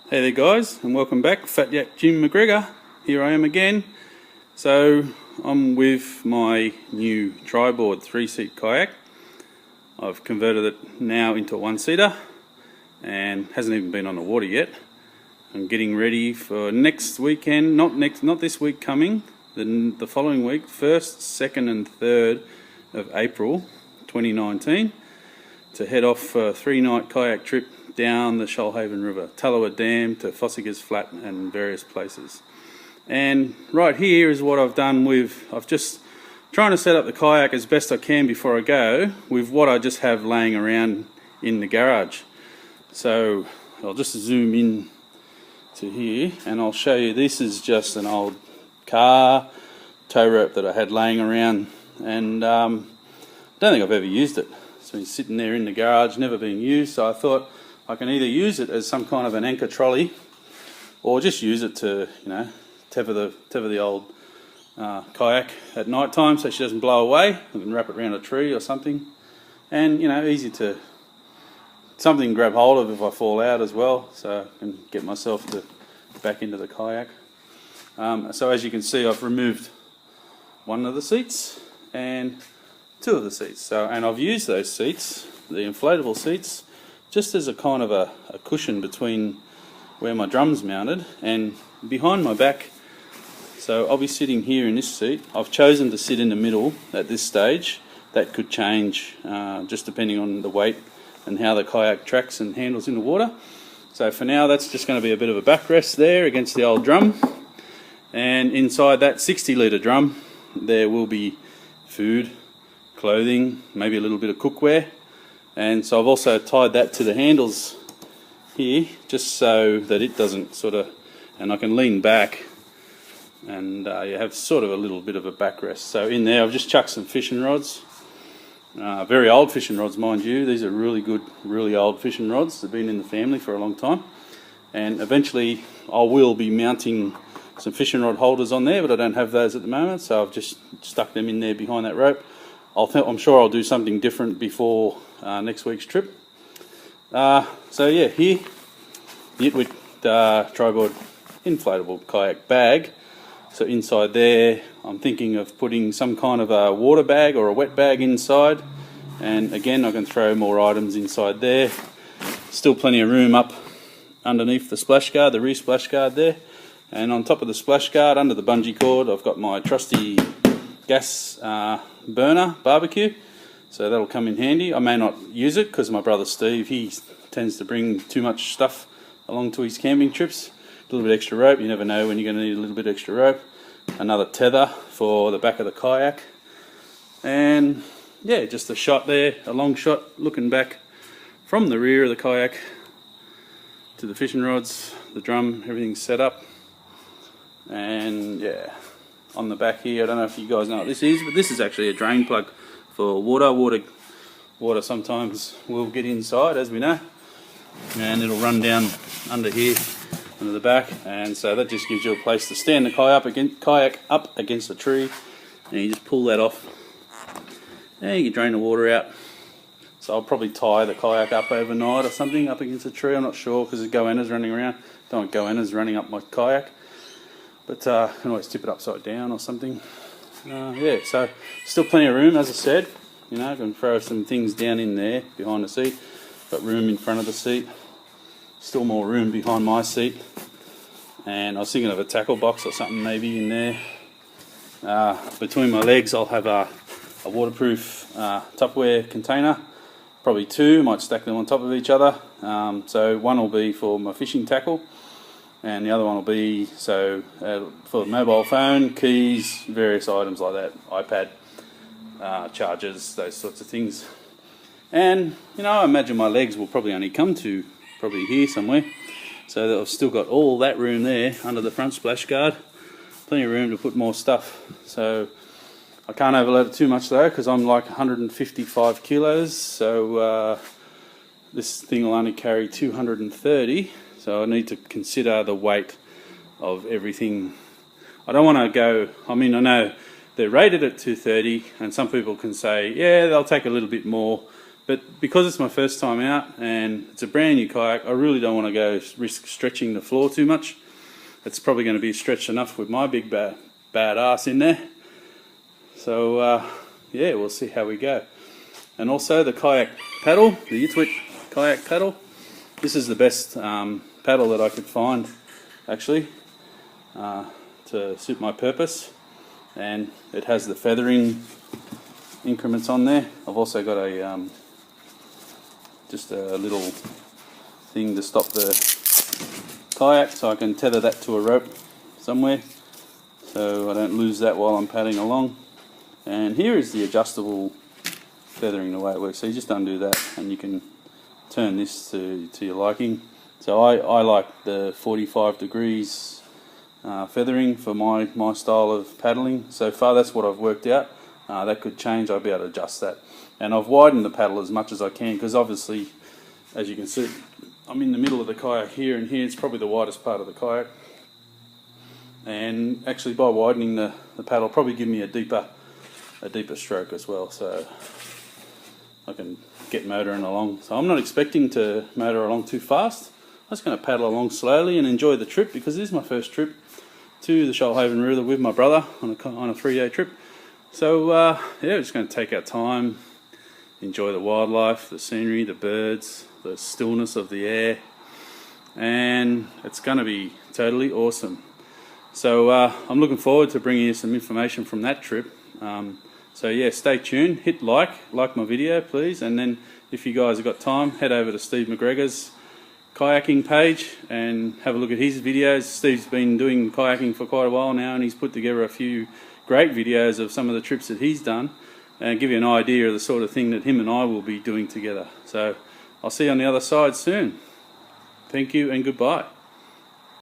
Hey there guys, and welcome back. Fat Yak Jim McGregor. Here I am again. So I'm with my new tri-board 3-seat kayak. I've converted it now into a 1-seater and hasn't even been on the water yet. I'm getting ready for next weekend, not this week coming, the following week, 1st, 2nd and 3rd of April 2019, to head off for a 3-night kayak trip down the Shoalhaven River, Tallowa Dam to Fossiger's Flat and various places. And right here is what I've done I've just trying to set up the kayak as best I can before I go with what I just have laying around in the garage. So I'll just zoom in to here and I'll show you. This is just an old car tow rope that I had laying around, and I don't think I've ever used it. It's been sitting there in the garage, never been used, so I thought I can either use it as some kind of an anchor trolley or just use it to, tether the old kayak at night time so she doesn't blow away. I can wrap it around a tree or something, and easy to something to grab hold of if I fall out as well, so I can get myself back into the kayak. So as you can see, I've removed one of the seats and two of the seats. And I've used those seats, the inflatable seats, just as a kind of a cushion between where my drum's mounted and behind my back. So I'll be sitting here in this seat. I've chosen to sit in the middle at this stage. That could change just depending on the weight and how the kayak tracks and handles in the water. So for now, that's just going to be a bit of a backrest there against the old drum. And inside that 60-litre drum, there will be food, clothing, maybe a little bit of cookware. And so I've also tied that to the handles here, just so that it doesn't and I can lean back and you have sort of a little bit of a backrest. So in there I've just chucked some fishing rods, very old fishing rods mind you. These are really good, really old fishing rods. They've been in the family for a long time, and eventually I will be mounting some fishing rod holders on there, but I don't have those at the moment, so I've just stuck them in there behind that rope. I'm sure I'll do something different before next week's trip. So yeah, here, the Itwit tri-board inflatable kayak bag. So inside there, I'm thinking of putting some kind of a water bag or a wet bag inside. And again, I can throw more items inside there. Still plenty of room up underneath the splash guard, the rear splash guard there. And on top of the splash guard, under the bungee cord, I've got my trusty gas burner barbecue, so that'll come in handy. I may not use it because my brother Steve, he tends to bring too much stuff along to his camping trips. A little bit extra rope, you never know when you're going to need a little bit extra rope. Another tether for the back of the kayak, and yeah, just a shot there, a long shot looking back from the rear of the kayak to the fishing rods, the drum, everything's set up. And yeah, on the back here, I don't know if you guys know what this is, but this is actually a drain plug for water. Water sometimes will get inside, as we know, and it'll run down under here, under the back, and so that just gives you a place to stand the kayak up against a tree, and you just pull that off, and you can drain the water out. So I'll probably tie the kayak up overnight or something up against a tree. I'm not sure because there's goannas running around. Don't want goannas running up my kayak. But I can always tip it upside down or something. Yeah, so still plenty of room, as I said. I can throw some things down in there behind the seat. Got room in front of the seat. Still more room behind my seat. And I was thinking of a tackle box or something maybe in there. Between my legs I'll have a waterproof Tupperware container. Probably two, might stack them on top of each other. So one will be for my fishing tackle, and the other one will be for the mobile phone, keys, various items like that, iPad, chargers, those sorts of things. And I imagine my legs will probably only come to probably here somewhere, so that I've still got all that room there under the front splash guard. Plenty of room to put more stuff. So I can't overload it too much though, because I'm like 155 kilos, so this thing will only carry 230. So I need to consider the weight of everything. I don't want to go, I know they're rated at 230, and some people can say, yeah, they'll take a little bit more But because it's my first time out and it's a brand new kayak, I really don't want to go risk stretching the floor too much. It's probably going to be stretched enough with my big bad ass in there. So yeah, we'll see how we go. And also the kayak paddle, the D.I.Y kayak paddle. This is the best paddle that I could find, actually, to suit my purpose. And it has the feathering increments on there. I've also got a just a little thing to stop the kayak, so I can tether that to a rope somewhere, so I don't lose that while I'm paddling along. And here is the adjustable feathering, the way it works. So you just undo that and you can turn this to your liking. So I like the 45 degrees feathering for my style of paddling. So far that's what I've worked out. That could change, I'll be able to adjust that. And I've widened the paddle as much as I can, because obviously, as you can see, I'm in the middle of the kayak here, and here it's probably the widest part of the kayak. And actually by widening the paddle, probably give me a deeper stroke as well, so I can get motoring along. So I'm not expecting to motor along too fast. I'm just going to paddle along slowly and enjoy the trip, because this is my first trip to the Shoalhaven River with my brother on a 3-day trip. So yeah, we're just going to take our time, enjoy the wildlife, the scenery, the birds, the stillness of the air, and it's going to be totally awesome. So I'm looking forward to bringing you some information from that trip. So yeah, stay tuned, hit like my video please, and then if you guys have got time, head over to Steve McGregor's kayaking page and have a look at his videos. Steve's been doing kayaking for quite a while now, and he's put together a few great videos of some of the trips that he's done, and give you an idea of the sort of thing that him and I will be doing together. So I'll see you on the other side soon. Thank you and goodbye.